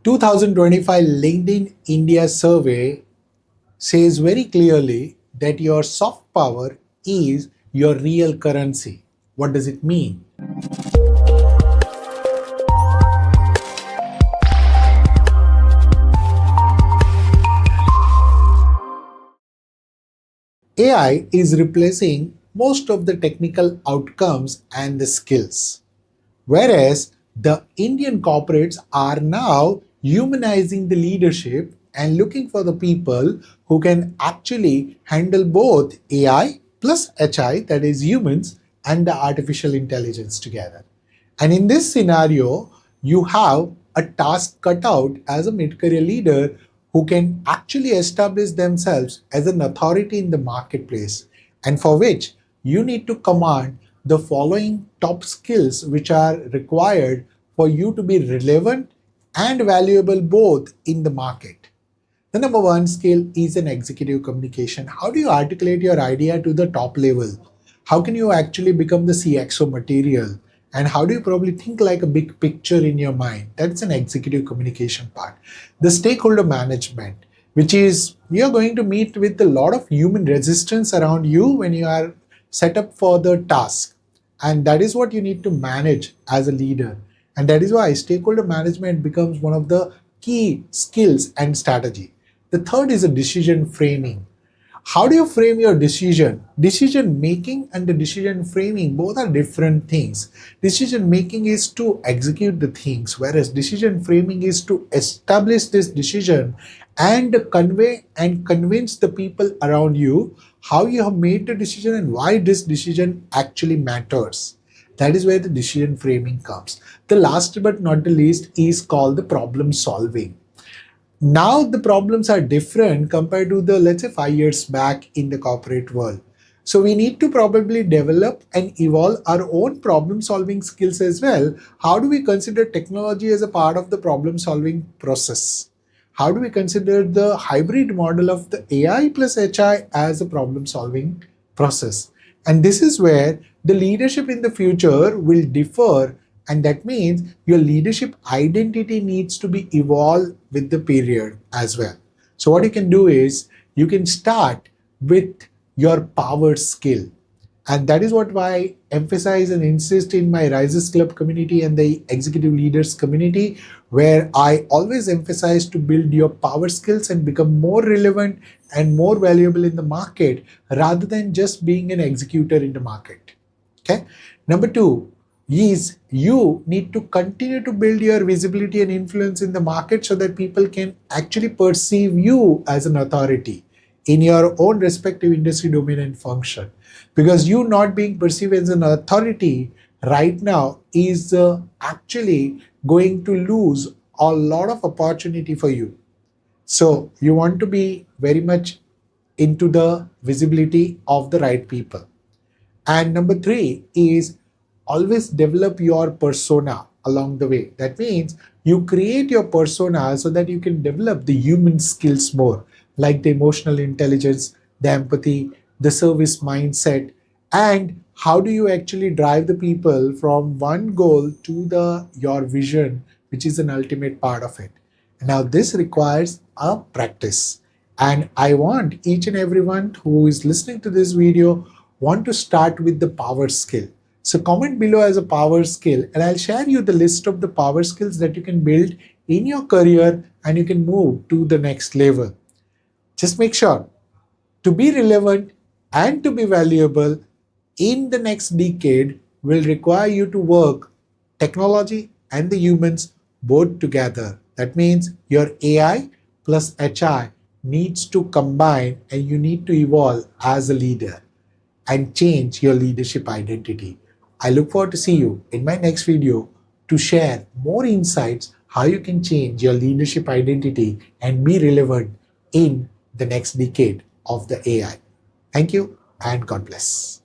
2025 LinkedIn India survey says very clearly that your soft power is your real currency. What does it mean? AI is replacing most of the technical outcomes and the skills. Whereas the Indian corporates are now humanizing the leadership and looking for the people who can actually handle both AI plus HI, that is humans, and the artificial intelligence together. And in this scenario, you have a task cut out as a mid-career leader who can actually establish themselves as an authority in the marketplace, and for which you need to command the following top skills which are required for you to be relevant and valuable both in the market. The number one skill is an executive communication. How do you articulate your idea to the top level? How can you actually become the CXO material? And how do you probably think like a big picture in your mind? That's an executive communication part. The stakeholder management, which is you're going to meet with a lot of human resistance around you when you are set up for the task. And that is what you need to manage as a leader. And that is why stakeholder management becomes one of the key skills and strategy. The third is a decision framing. How do you frame your decision? Decision making and the decision framing both are different things. Decision making is to execute the things, whereas decision framing is to establish this decision and convey and convince the people around you how you have made the decision and why this decision actually matters. That is where the decision framing comes. The last but not the least is called the problem solving. Now the problems are different compared to the, let's say, 5 years back in the corporate world. So we need to probably develop and evolve our own problem solving skills as well. How do we consider technology as a part of the problem solving process? How do we consider the hybrid model of the AI plus HI as a problem solving process? And this is where the leadership in the future will differ, and that means your leadership identity needs to be evolved with the period as well. So what you can do is you can start with your power skill. And that is what I emphasize and insist in my Rises Club community and the executive leaders community, where I always emphasize to build your power skills and become more relevant and more valuable in the market rather than just being an executor in the market. Okay. Number two is you need to continue to build your visibility and influence in the market so that people can actually perceive you as an authority in your own respective industry domain and function. Because you not being perceived as an authority right now is actually going to lose a lot of opportunity for you. So you want to be very much into the visibility of the right people. And number three is always develop your persona along the way. That means you create your persona so that you can develop the human skills more, like the emotional intelligence, the empathy, the service mindset, and how do you actually drive the people from one goal to the your vision, which is an ultimate part of it. Now this requires a practice. And I want each and everyone who is listening to this video want to start with the power skill. So comment below as a power skill and I'll share you the list of the power skills that you can build in your career and you can move to the next level. Just make sure to be relevant and to be valuable in the next decade will require you to work technology and the humans both together. That means your AI plus HI needs to combine and you need to evolve as a leader and change your leadership identity. I look forward to see you in my next video to share more insights how you can change your leadership identity and be relevant in the next decade of the AI. Thank you and God bless.